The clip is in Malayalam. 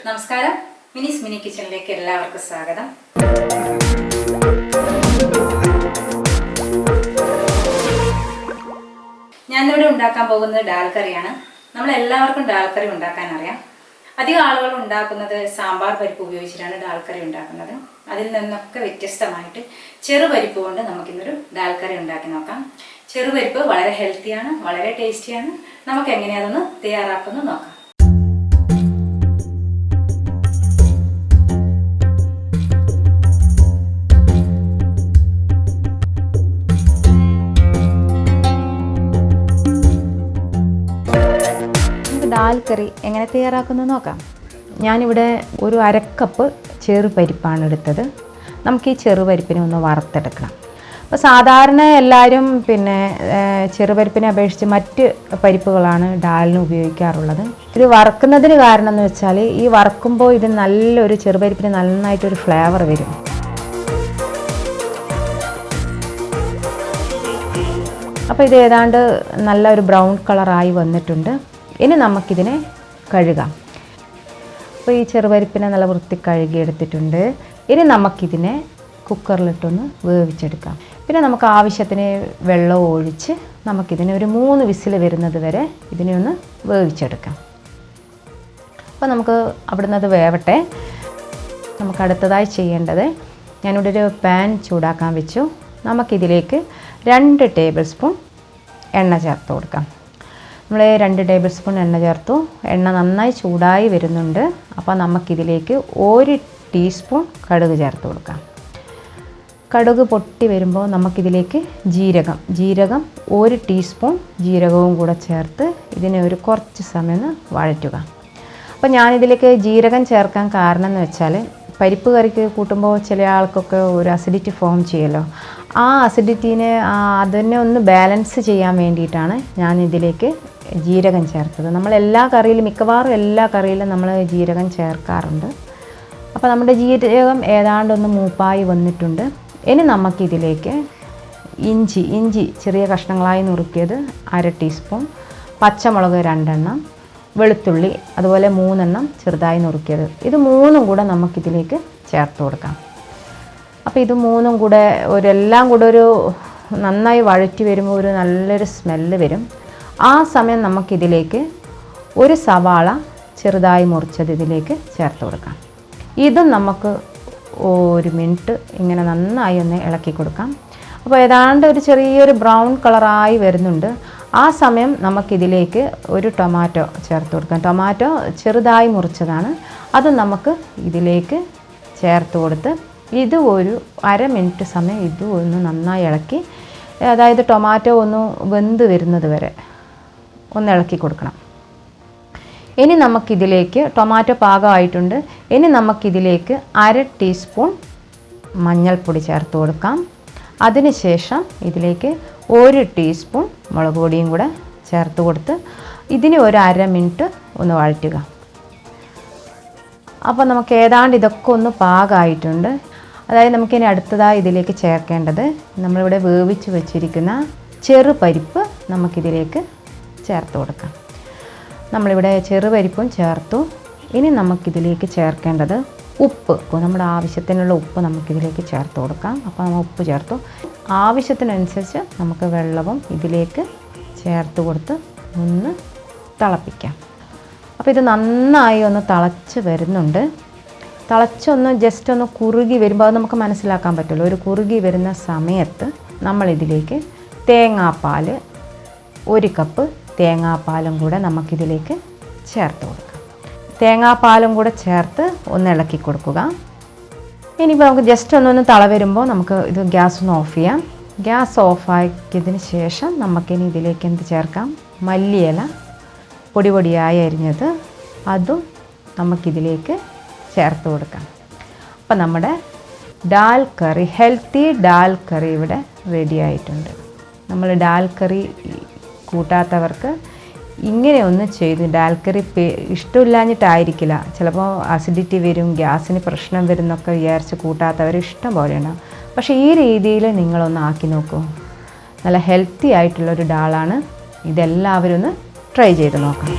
നമസ്കാരം, മിനിസ് മിനി കിച്ചണിലേക്ക് എല്ലാവർക്കും സ്വാഗതം. ഞാനിവിടെ ഉണ്ടാക്കാൻ പോകുന്നത് ഡാൽ കറിയാണ്. നമ്മളെല്ലാവർക്കും ഡാൽ കറി ഉണ്ടാക്കാൻ അറിയാം. അധികം ആളുകൾ ഉണ്ടാക്കുന്നത് സാമ്പാർ പരിപ്പ് ഉപയോഗിച്ചിട്ടാണ് ഡാൽ കറി ഉണ്ടാക്കുന്നത്. അതിൽ നിന്നൊക്കെ വ്യത്യസ്തമായിട്ട് ചെറുപരിപ്പ് കൊണ്ട് നമുക്കിന്നൊരു ഡാൽ കറി ഉണ്ടാക്കി നോക്കാം. ചെറുപരിപ്പ് വളരെ ഹെൽത്തിയാണ്, വളരെ ടേസ്റ്റിയാണ്. നമുക്ക് എങ്ങനെയാണ് അതൊന്ന് തയ്യാറാക്കുന്നത് നോക്കാം. ഡാൽ കറി എങ്ങനെ തയ്യാറാക്കുന്നത് നോക്കാം. ഞാനിവിടെ ഒരു അരക്കപ്പ് ചെറുപരിപ്പാണ് എടുത്തത്. നമുക്ക് ഈ ചെറുപരിപ്പിനെ ഒന്ന് വറുത്തെടുക്കണം. അപ്പോൾ സാധാരണ എല്ലാവരും ചെറുപരിപ്പിനെ അപേക്ഷിച്ച് മറ്റ് പരിപ്പുകളാണ് ഡാലിന് ഉപയോഗിക്കാറുള്ളത്. ഇത് വറുക്കുന്നതിന് കാരണം എന്ന് വെച്ചാൽ ഈ വറുക്കുമ്പോൾ ഇത് നല്ലൊരു ചെറുപരിപ്പിന് നന്നായിട്ടൊരു ഫ്ലേവർ വരും. അപ്പോൾ ഇത് ഏതാണ്ട് നല്ല ഒരു ബ്രൗൺ കളറായി വന്നിട്ടുണ്ട്. ഇനി നമുക്കിതിനെ കഴുകാം. അപ്പോൾ ഈ ചെറുപരിപ്പിനെ നല്ല വൃത്തി കഴുകിയെടുത്തിട്ടുണ്ട്. ഇനി നമുക്കിതിനെ കുക്കറിലിട്ടൊന്ന് വേവിച്ചെടുക്കാം. പിന്നെ നമുക്ക് ആവശ്യത്തിന് വെള്ളം ഒഴിച്ച് നമുക്കിതിനെ ഒരു 3 വിസിൽ വരുന്നത് വരെ ഇതിനെ ഒന്ന് വേവിച്ചെടുക്കാം. അപ്പോൾ നമുക്ക് അവിടുന്ന് അത് വേവട്ടെ. നമുക്ക് അടുത്തതായി ചെയ്യേണ്ടത്, ഞാനിവിടെ ഒരു പാൻ ചൂടാക്കാൻ വെച്ചു. നമുക്കിതിലേക്ക് 2 ടേബിൾ സ്പൂൺ എണ്ണ ചേർത്ത് കൊടുക്കാം. നമ്മൾ 2 ടേബിൾ സ്പൂൺ എണ്ണ ചേർത്തു. എണ്ണ നന്നായി ചൂടായി വരുന്നുണ്ട്. അപ്പോൾ നമുക്കിതിലേക്ക് 1 ടീസ്പൂൺ കടുക് ചേർത്ത് കൊടുക്കാം. കടുക് പൊട്ടി വരുമ്പോൾ നമുക്കിതിലേക്ക് ജീരകം 1 ടീസ്പൂൺ ജീരകവും കൂടെ ചേർത്ത് ഇതിനെ ഒരു കുറച്ച് സമയം വഴറ്റുക. അപ്പോൾ ഞാനിതിലേക്ക് ജീരകം ചേർക്കാൻ കാരണം എന്ന് വെച്ചാൽ പരിപ്പ് കറിക്ക് കൂട്ടുമ്പോൾ ചില ആൾക്കൊക്കെ ഒരു അസിഡിറ്റി ഫോം ചെയ്യുമല്ലോ. ആ അസിഡിറ്റീനെ അതിനെ ഒന്ന് ബാലൻസ് ചെയ്യാൻ വേണ്ടിയിട്ടാണ് ഞാനിതിലേക്ക് ജീരകം ചേർത്തത്. മിക്കവാറും എല്ലാ കറിയിലും നമ്മൾ ജീരകം ചേർക്കാറുണ്ട്. അപ്പോൾ നമ്മുടെ ജീരകം ഏതാണ്ടൊന്ന് മൂപ്പായി വന്നിട്ടുണ്ട്. ഇനി നമുക്കിതിലേക്ക് ഇഞ്ചി ചെറിയ കഷ്ണങ്ങളായി നുറുക്കിയത് 1/2 ടീസ്പൂൺ, പച്ചമുളക് 2 എണ്ണം, വെളുത്തുള്ളി അതുപോലെ 3 എണ്ണം ചെറുതായി നുറുക്കിയത്, ഇത് 3ഉം കൂടെ നമുക്കിതിലേക്ക് ചേർത്ത് കൊടുക്കാം. അപ്പോൾ ഇത് 3ഉം കൂടെ എല്ലാം കൂടെ ഒരു നന്നായി വഴറ്റി വരുമ്പോൾ ഒരു നല്ലൊരു സ്മെല്ല് വരും. ആ സമയം നമുക്കിതിലേക്ക് 1 സവാള ചെറുതായി മുറിച്ചത് ഇതിലേക്ക് ചേർത്ത് കൊടുക്കാം. ഇതും നമുക്ക് 1 മിനിറ്റ് ഇങ്ങനെ നന്നായി ഒന്ന് ഇളക്കി കൊടുക്കാം. അപ്പോൾ ഏതാണ്ട് ഒരു ചെറിയൊരു ബ്രൗൺ കളറായി വരുന്നുണ്ട്. ആ സമയം നമുക്കിതിലേക്ക് 1 ടൊമാറ്റോ ചേർത്ത് കൊടുക്കാം. ടൊമാറ്റോ ചെറുതായി മുറിച്ചതാണ്. അത് നമുക്ക് ഇതിലേക്ക് ചേർത്ത് കൊടുത്ത് ഇത് ഒരു 1/2 മിനിറ്റ് സമയം ഇതും ഒന്ന് നന്നായി ഇളക്കി, അതായത് ടൊമാറ്റോ ഒന്ന് വെന്ത് വരുന്നത് വരെ ഒന്ന് ഇളക്കി കൊടുക്കണം. ഇനി നമുക്കിതിലേക്ക് ടൊമാറ്റോ പാകമായിട്ടുണ്ട്. ഇനി നമുക്കിതിലേക്ക് 1/2 ടീസ്പൂൺ മഞ്ഞൾപ്പൊടി ചേർത്ത് കൊടുക്കാം. അതിനുശേഷം ഇതിലേക്ക് 1 ടീസ്പൂൺ മുളക് പൊടിയും കൂടെ ചേർത്ത് കൊടുത്ത് ഇതിന് ഒരു 1/2 മിനിറ്റ് ഒന്ന് വഴറ്റുക. അപ്പോൾ നമുക്ക് ഏതാണ്ട് ഇതൊക്കെ ഒന്ന് പാകമായിട്ടുണ്ട്. അതായത് നമുക്കിനി അടുത്തതായി ഇതിലേക്ക് ചേർക്കേണ്ടത്, നമ്മളിവിടെ വേവിച്ച് വെച്ചിരിക്കുന്ന ചെറുപരിപ്പ് നമുക്കിതിലേക്ക് ചേർത്ത് കൊടുക്കാം. നമ്മളിവിടെ ചെറുപരിപ്പും ചേർത്തു. ഇനി നമുക്കിതിലേക്ക് ചേർക്കേണ്ടത് ഉപ്പ്. നമ്മുടെ ആവശ്യത്തിനുള്ള ഉപ്പ് നമുക്കിതിലേക്ക് ചേർത്ത് കൊടുക്കാം. അപ്പോൾ നമ്മൾ ഉപ്പ് ചേർത്തു. ആവശ്യത്തിനനുസരിച്ച് നമുക്ക് വെള്ളവും ഇതിലേക്ക് ചേർത്ത് കൊടുത്ത് ഒന്ന് തിളപ്പിക്കാം. അപ്പോൾ ഇത് നന്നായി ഒന്ന് തിളച്ച് വരുന്നുണ്ട്. ജസ്റ്റ് ഒന്ന് കുറുകി വരുമ്പോൾ അത് നമുക്ക് മനസ്സിലാക്കാൻ പറ്റുമല്ലോ. ഒരു കുറുകി വരുന്ന സമയത്ത് നമ്മളിതിലേക്ക് തേങ്ങാപ്പാൽ 1 കപ്പ് തേങ്ങാപ്പാലും കൂടെ നമുക്കിതിലേക്ക് ചേർത്ത് കൊടുക്കാം. തേങ്ങാപ്പാലും കൂടെ ചേർത്ത് ഒന്ന് ഇളക്കി കൊടുക്കുക. ഇനിയിപ്പോൾ നമുക്ക് ജസ്റ്റ് ഒന്ന് തള വരുമ്പോൾ നമുക്ക് ഇത് ഗ്യാസ് ഒന്ന് ഓഫ് ചെയ്യാം. ഗ്യാസ് ഓഫാക്കിയതിന് ശേഷം നമുക്കിനി ഇതിലേക്ക് എന്ത് ചേർക്കാം? മല്ലിയില പൊടിയായി അരിഞ്ഞത്, അതും നമുക്കിതിലേക്ക് ചേർത്ത് കൊടുക്കാം. അപ്പം നമ്മുടെ ഡാൽ കറി, ഹെൽത്തി ഡാൽ കറി ഇവിടെ റെഡി ആയിട്ടുണ്ട്. നമ്മൾ ഡാൽ കറി കൂട്ടാത്തവർക്ക് ഇങ്ങനെ ഒന്ന് ചെയ്ത്, ഡാൽ കറി ഇഷ്ടമില്ലാഞ്ഞിട്ടായിരിക്കില്ല, ചിലപ്പോൾ അസിഡിറ്റി വരും, ഗ്യാസിന് പ്രശ്നം വരും എന്നൊക്കെ വിചാരിച്ച് കൂട്ടാത്തവർ ഇഷ്ടം പോലെ ഉണ്ടാവും. പക്ഷേ ഈ രീതിയിൽ നിങ്ങളൊന്ന് ആക്കി നോക്കൂ. നല്ല ഹെൽത്തി ആയിട്ടുള്ളൊരു ഡാളാണ്. ഇതെല്ലാവരും ഒന്ന് ട്രൈ ചെയ്ത് നോക്കാം.